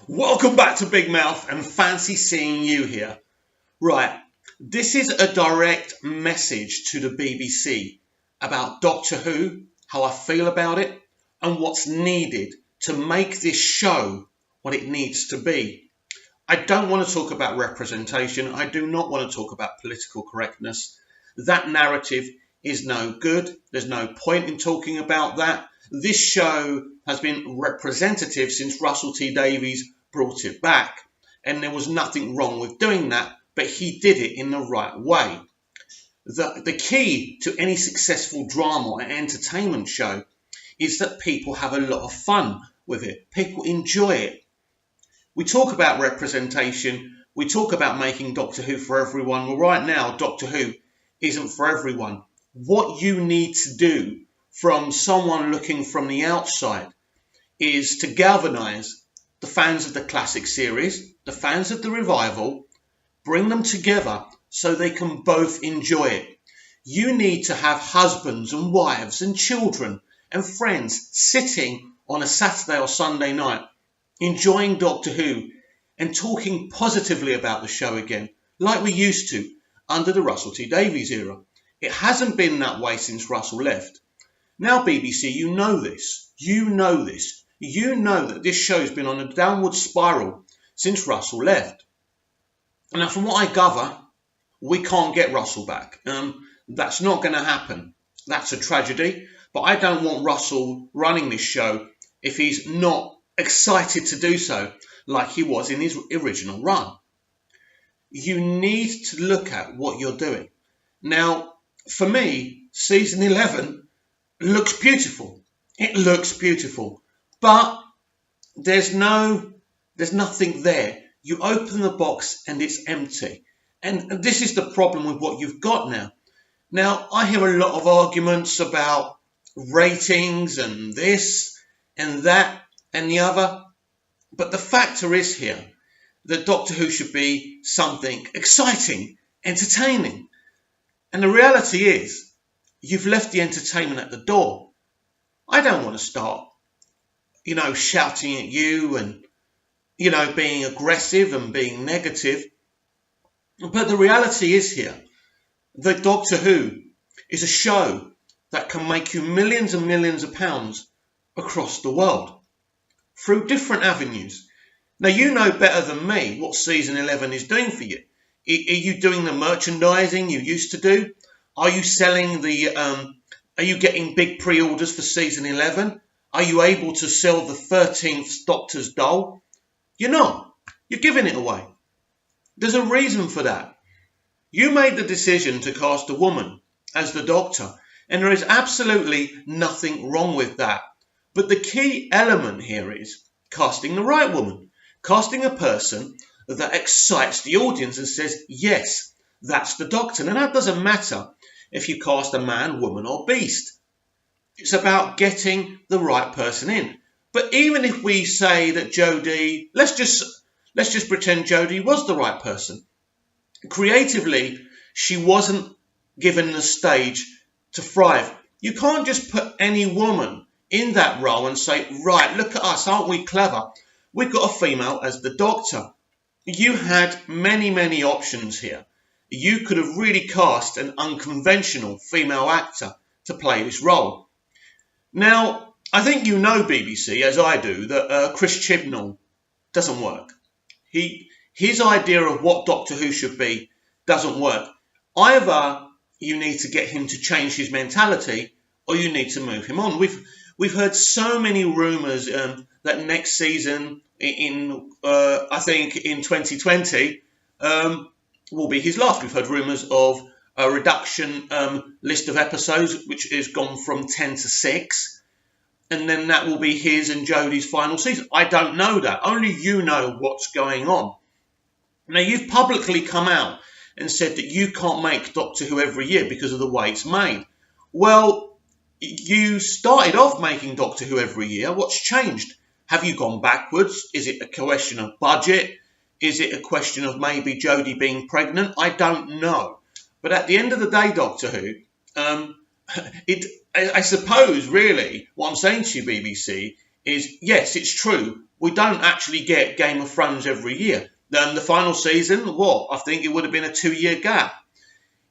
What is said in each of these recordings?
Welcome back to Big Mouth and fancy seeing you here. Right, this is a direct message to the BBC about Doctor Who, how I feel about it, and what's needed to make this show what it needs to be. I don't want to talk about representation. I do not want to talk about political correctness. That narrative is no good. There's no point in talking about that. This show has been representative since Russell T Davies brought it back. And there was nothing wrong with doing that, but he did it in the right way. The key to any successful drama or entertainment show is that people have a lot of fun with it. People enjoy it. We talk about representation. We talk about making Doctor Who for everyone. Well, right now, Doctor Who isn't for everyone. What you need to do from someone looking from the outside is to galvanise the fans of the classic series, the fans of the revival, bring them together so they can both enjoy it. You need to have husbands and wives and children and friends sitting on a Saturday or Sunday night enjoying Doctor Who and talking positively about the show again, like we used to under the Russell T Davies era. It hasn't been that way since Russell left. Now, BBC, you know this. You know this. You know that this show's been on a downward spiral since Russell left. Now, from what I gather, we can't get Russell back. That's not going to happen. That's a tragedy. But I don't want Russell running this show if he's not excited to do so like he was in his original run. You need to look at what you're doing. Now, for me, season 11 looks beautiful. It looks beautiful. But there's nothing there. You open the box and it's empty. And this is the problem with what you've got now. Now, I hear a lot of arguments about ratings and this and that and the other. But the factor is here that Doctor Who should be something exciting, entertaining. And the reality is, you've left the entertainment at the door. I don't want to start, shouting at you and, being aggressive and being negative. But the reality is here that Doctor Who is a show that can make you millions and millions of pounds across the world through different avenues. Now, you know better than me what season 11 is doing for you. Are you doing the merchandising you used to do? Are you selling are you getting big pre-orders for season 11? Are you able to sell the 13th Doctor's doll? You're not. You're giving it away. There's a reason for that. You made the decision to cast a woman as the Doctor, and there is absolutely nothing wrong with that. But the key element here is casting the right woman, casting a person that excites the audience and says, yes, that's the Doctor. And that doesn't matter if you cast a man, woman or beast. It's about getting the right person in. But even if we say that Jodie, let's just pretend Jodie was the right person. Creatively, she wasn't given the stage to thrive. You can't just put any woman in that role and say, right, look at us, aren't we clever? We've got a female as the Doctor. You had many, many options here. You could have really cast an unconventional female actor to play this role. Now, I think you know, BBC, as I do, that Chris Chibnall doesn't work. His idea of what Doctor Who should be doesn't work. Either you need to get him to change his mentality, or you need to move him on. We've heard so many rumours that next season, I think in 2020, will be his last. We've heard rumours of a reduction list of episodes, which has gone from 10 to 6. And then that will be his and Jodie's final season. I don't know that. Only you know what's going on. Now, you've publicly come out and said that you can't make Doctor Who every year because of the way it's made. Well, you started off making Doctor Who every year. What's changed? Have you gone backwards? Is it a question of budget? Is it a question of maybe Jodie being pregnant? I don't know. But at the end of the day, Doctor Who, I suppose, really, what I'm saying to you, BBC, is, yes, it's true, we don't actually get Game of Thrones every year. Then the final season, I think it would have been a 2-year gap.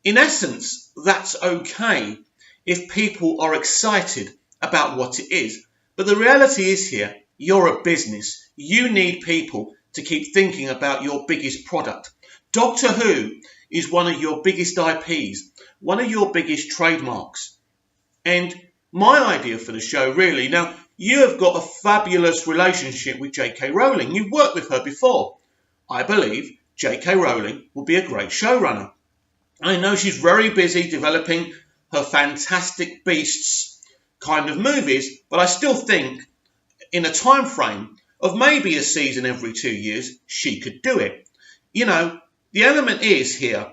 In essence, that's okay if people are excited about what it is. But the reality is here, you're a business. You need people to keep thinking about your biggest product. Doctor Who is one of your biggest IPs, one of your biggest trademarks. And my idea for the show, really, now, you have got a fabulous relationship with J.K. Rowling. You've worked with her before. I believe J.K. Rowling will be a great showrunner. I know she's very busy developing her Fantastic Beasts kind of movies, but I still think in a time frame of maybe a season every 2 years, she could do it. You know, the element is here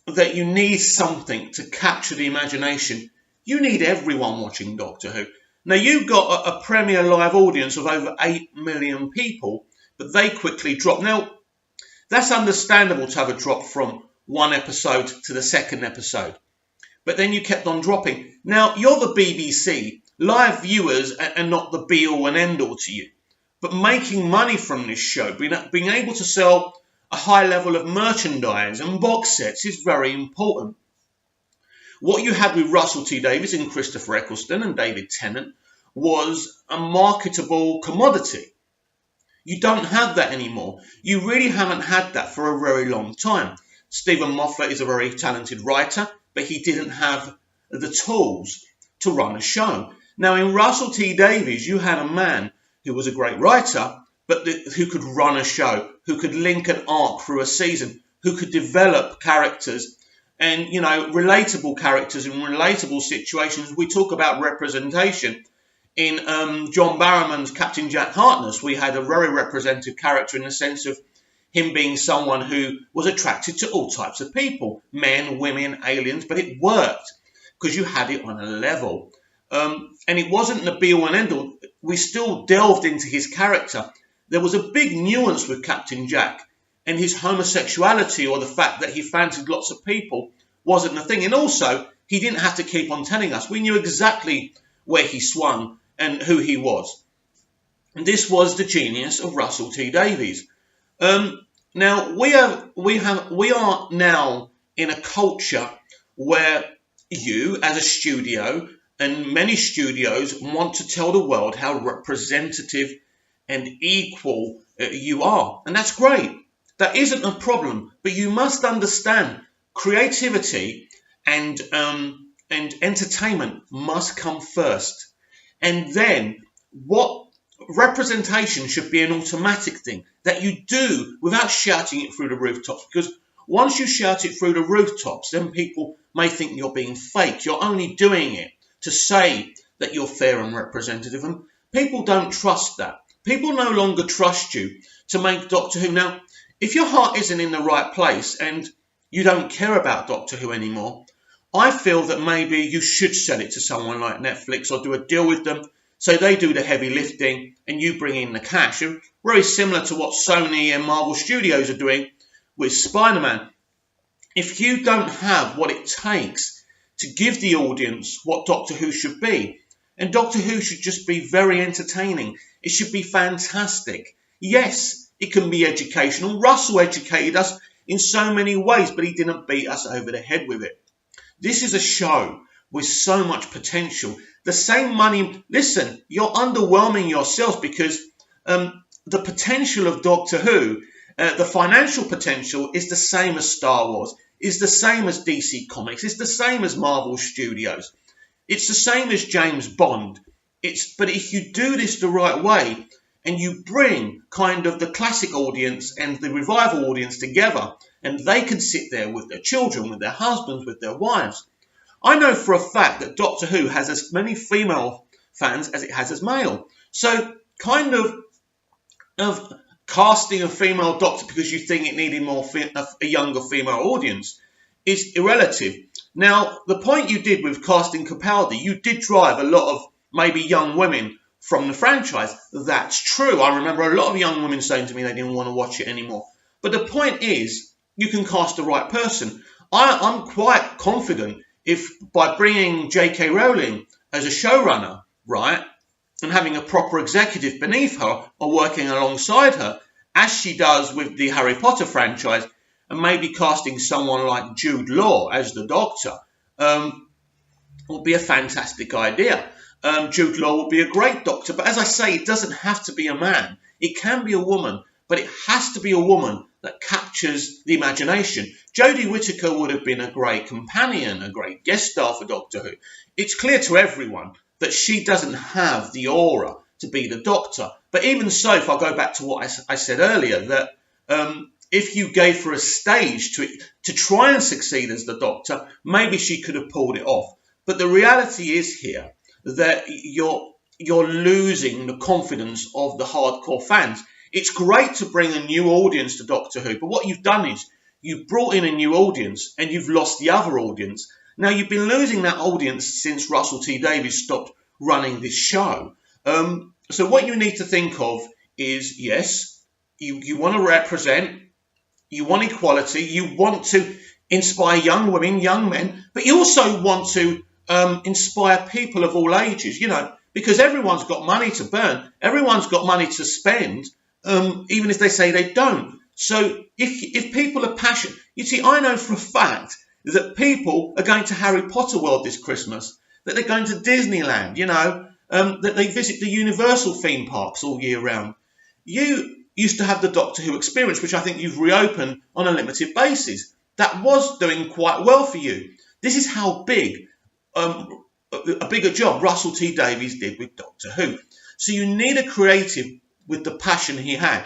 that you need something to capture the imagination. You need everyone watching Doctor Who. Now, you've got a Premier Live audience of over 8 million people, but they quickly drop. Now, that's understandable to have a drop from one episode to the second episode. But then you kept on dropping. Now, you're the BBC. Live viewers are not the be-all and end-all to you. But making money from this show, being able to sell a high level of merchandise and box sets is very important. What you had with Russell T Davies and Christopher Eccleston and David Tennant was a marketable commodity. You don't have that anymore. You really haven't had that for a very long time. Stephen Moffat is a very talented writer, but he didn't have the tools to run a show. Now, in Russell T Davies, you had a man who was a great writer, but who could run a show, who could link an arc through a season, who could develop characters and, you know, relatable characters in relatable situations. We talk about representation. In John Barrowman's Captain Jack Harkness, we had a very representative character in the sense of him being someone who was attracted to all types of people, men, women, aliens, but it worked because you had it on a level. And it wasn't the be-all and end-all. We still delved into his character. There was a big nuance with Captain Jack, and his homosexuality or the fact that he fancied lots of people wasn't the thing. And also, he didn't have to keep on telling us. We knew exactly where he swung and who he was. And this was the genius of Russell T Davies. Now, we are now in a culture where you, as a studio, and many studios want to tell the world how representative and equal you are. And that's great. That isn't a problem. But you must understand creativity and entertainment must come first. And then what representation should be an automatic thing that you do without shouting it through the rooftops. Because once you shout it through the rooftops, then people may think you're being fake. You're only doing it to say that you're fair and representative. And people don't trust that. People no longer trust you to make Doctor Who. Now, if your heart isn't in the right place and you don't care about Doctor Who anymore, I feel that maybe you should sell it to someone like Netflix or do a deal with them so they do the heavy lifting and you bring in the cash. Very similar to what Sony and Marvel Studios are doing with Spider-Man. If you don't have what it takes to give the audience what Doctor Who should be, and Doctor Who should just be very entertaining, it should be fantastic. Yes, it can be educational. Russell educated us in so many ways, but he didn't beat us over the head with it. This is a show with so much potential. The same money, listen, you're underwhelming yourselves because the potential of Doctor Who, the financial potential is the same as Star Wars, is the same as DC Comics, it's the same as Marvel Studios. It's the same as James Bond. But if you do this the right way and you bring kind of the classic audience and the revival audience together and they can sit there with their children, with their husbands, with their wives. I know for a fact that Doctor Who has as many female fans as it has as male. So kind of casting a female doctor because you think it needed more a younger female audience is irrelative. Now, the point you did with casting Capaldi, you did drive a lot of maybe young women from the franchise. That's true. I remember a lot of young women saying to me they didn't want to watch it anymore. But the point is, you can cast the right person. I'm quite confident if by bringing J.K. Rowling as a showrunner, right, and having a proper executive beneath her or working alongside her, as she does with the Harry Potter franchise, and maybe casting someone like Jude Law as the Doctor, would be a fantastic idea. Jude Law will be a great Doctor, but as I say, it doesn't have to be a man. It can be a woman, but it has to be a woman that captures the imagination. Jodie Whittaker would have been a great companion, a great guest star for Doctor Who. It's clear to everyone that she doesn't have the aura to be the Doctor. But even so, if I go back to what I said earlier, that if you gave her a stage to try and succeed as the Doctor, maybe she could have pulled it off. But the reality is here that you're losing the confidence of the hardcore fans. It's great to bring a new audience to Doctor Who, but what you've done is you've brought in a new audience and you've lost the other audience. Now, you've been losing that audience since Russell T Davies stopped running this show. So what you need to think of is, yes, you want to represent, you want equality, you want to inspire young women, young men, but you also want to inspire people of all ages, because everyone's got money to burn, everyone's got money to spend, even if they say they don't. So if people are passionate, you see, I know for a fact that people are going to Harry Potter World this Christmas, that they're going to Disneyland, that they visit the Universal theme parks all year round. You used to have the Doctor Who experience, which I think you've reopened on a limited basis. That was doing quite well for you. This is how big a bigger job Russell T Davies did with Doctor Who. So you need a creative with the passion he had.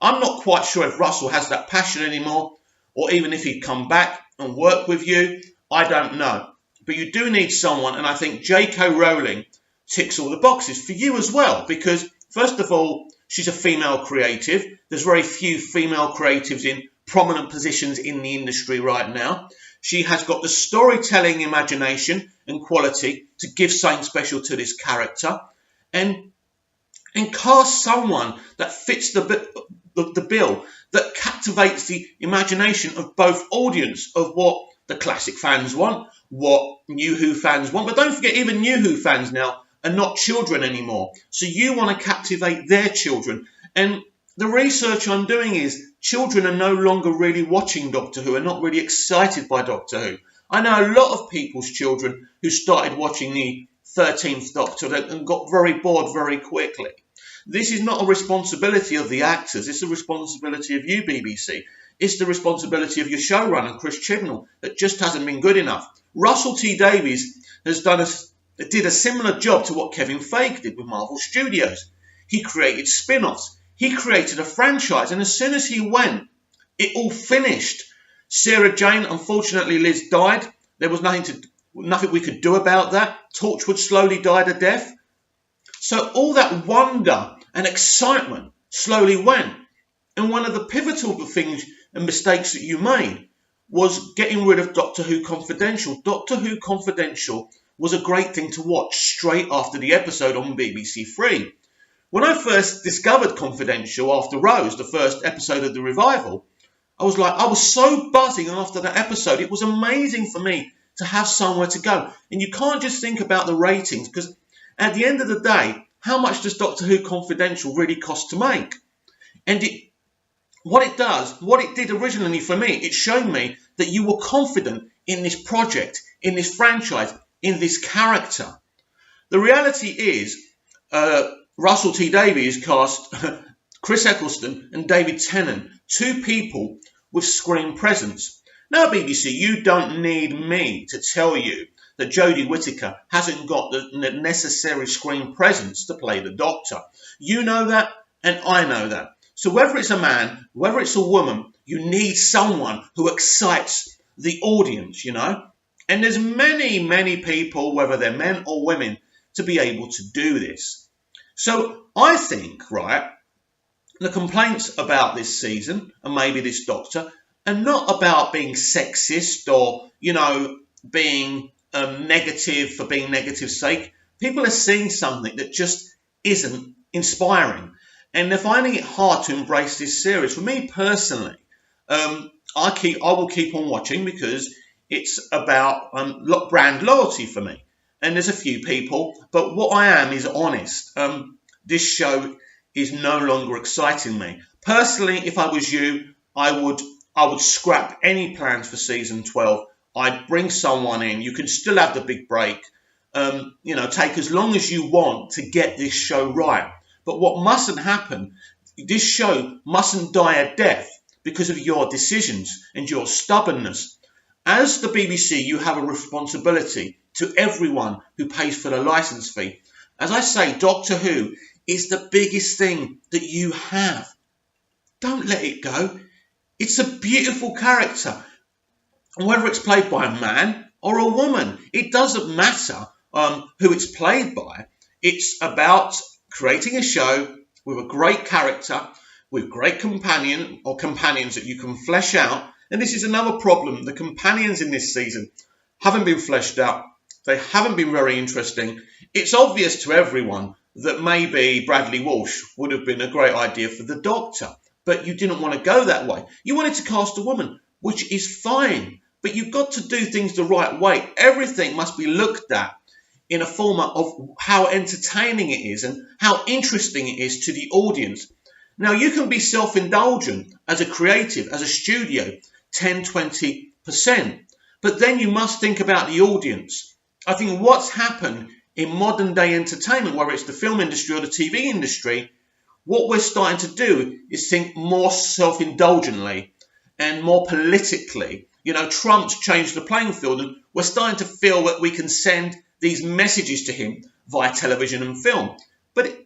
I'm not quite sure if Russell has that passion anymore, or even if he'd come back and work with you. I don't know. But you do need someone, and I think J.K. Rowling ticks all the boxes for you as well, because first of all, she's a female creative. There's very few female creatives in prominent positions in the industry right now. She has got the storytelling imagination and quality to give something special to this character, and cast someone that fits the bill, that captivates the imagination of both audience, of what the classic fans want, what New Who fans want. But don't forget, even New Who fans now are not children anymore. So you want to captivate their children. And the research I'm doing is children are no longer really watching Doctor Who, are not really excited by Doctor Who. I know a lot of people's children who started watching the 13th Doctor and got very bored very quickly. This is not a responsibility of the actors. It's a responsibility of you, BBC. It's the responsibility of your showrunner, Chris Chibnall, that just hasn't been good enough. Russell T Davies did a similar job to what Kevin Feige did with Marvel Studios. He created spin-offs. He created a franchise, and as soon as he went, it all finished. Sarah Jane, unfortunately, Liz died. There was nothing we could do about that. Torchwood slowly died a death. So all that wonder and excitement slowly went. And one of the pivotal things and mistakes that you made was getting rid of Doctor Who Confidential. Doctor Who Confidential was a great thing to watch straight after the episode on BBC Three. When I first discovered Confidential after Rose, the first episode of the revival, I was so buzzing after that episode. It was amazing for me to have somewhere to go. And you can't just think about the ratings, because at the end of the day, how much does Doctor Who Confidential really cost to make? And what it did originally for me, it showed me that you were confident in this project, in this franchise, in this character. The reality is, Russell T Davies cast Chris Eccleston and David Tennant, two people with screen presence. Now, BBC, you don't need me to tell you that Jodie Whittaker hasn't got the necessary screen presence to play the Doctor. You know that, and I know that. So whether it's a man, whether it's a woman, you need someone who excites the audience, And there's many, many people, whether they're men or women, to be able to do this. So I think, the complaints about this season, and maybe this Doctor, are not about being sexist or, being negative for being negative's sake. People are seeing something that just isn't inspiring. And they're finding it hard to embrace this series. For me personally, I will keep on watching because it's about brand loyalty for me. and there's a few people, but what I am is honest. This show is no longer exciting me. Personally, if I was you, I would scrap any plans for season 12. I'd bring someone in. You can still have the big break. Take as long as you want to get this show right. But what mustn't happen, this show mustn't die a death because of your decisions and your stubbornness. As the BBC, you have a responsibility to everyone who pays for the licence fee. As I say, Doctor Who is the biggest thing that you have. Don't let it go. It's a beautiful character. And whether it's played by a man or a woman, it doesn't matter who it's played by. It's about creating a show with a great character, with great companions that you can flesh out. And this is another problem. The companions in this season haven't been fleshed out. They haven't been very interesting. It's obvious to everyone that maybe Bradley Walsh would have been a great idea for the Doctor, but you didn't want to go that way. You wanted to cast a woman, which is fine, but you've got to do things the right way. Everything must be looked at in a format of how entertaining it is and how interesting it is to the audience. Now, you can be self-indulgent as a creative, as a studio, 10, 20%, but then you must think about the audience. I think what's happened in modern day entertainment, whether it's the film industry or the TV industry, what we're starting to do is think more self-indulgently and more politically. Trump's changed the playing field, and we're starting to feel that we can send these messages to him via television and film. But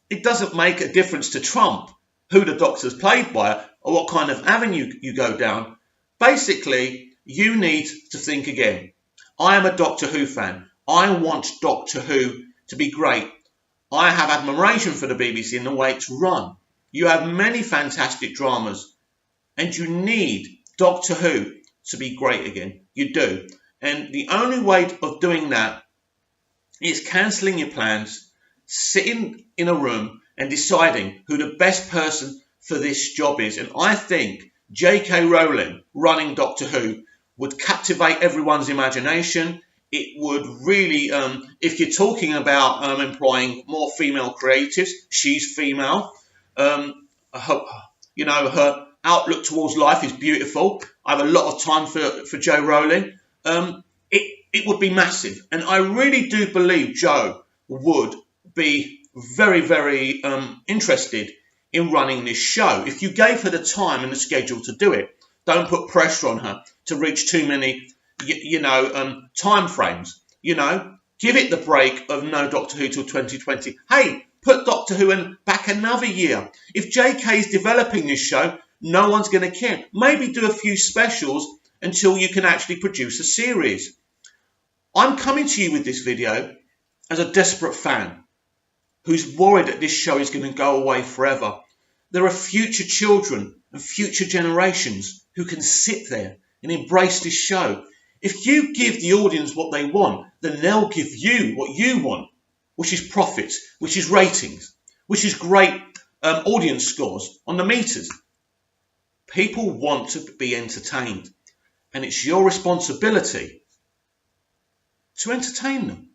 it doesn't make a difference to Trump who the Doctor's played by or what kind of avenue you go down. Basically, you need to think again. I am a Doctor Who fan. I want Doctor Who to be great. I have admiration for the BBC and the way it's run. You have many fantastic dramas, and you need Doctor Who to be great again. You do. And the only way of doing that is cancelling your plans, sitting in a room and deciding who the best person for this job is. And I think J.K. Rowling running Doctor Who would captivate everyone's imagination. It would really, if you're talking about employing more female creatives, she's female. Her outlook towards life is beautiful. I have a lot of time for Jo Rowling. It would be massive. And I really do believe Jo would be very, very interested in running this show. If you gave her the time and the schedule to do it, don't put pressure on her to reach too many, time frames. Give it the break of no Doctor Who till 2020. Hey, put Doctor Who back another year. If JK is developing this show, no one's going to care. Maybe do a few specials until you can actually produce a series. I'm coming to you with this video as a desperate fan who's worried that this show is going to go away forever. There are future children and future generations who can sit there and embrace this show. If you give the audience what they want, then they'll give you what you want, which is profits, which is ratings, which is great audience scores on the meters. People want to be entertained, and it's your responsibility to entertain them.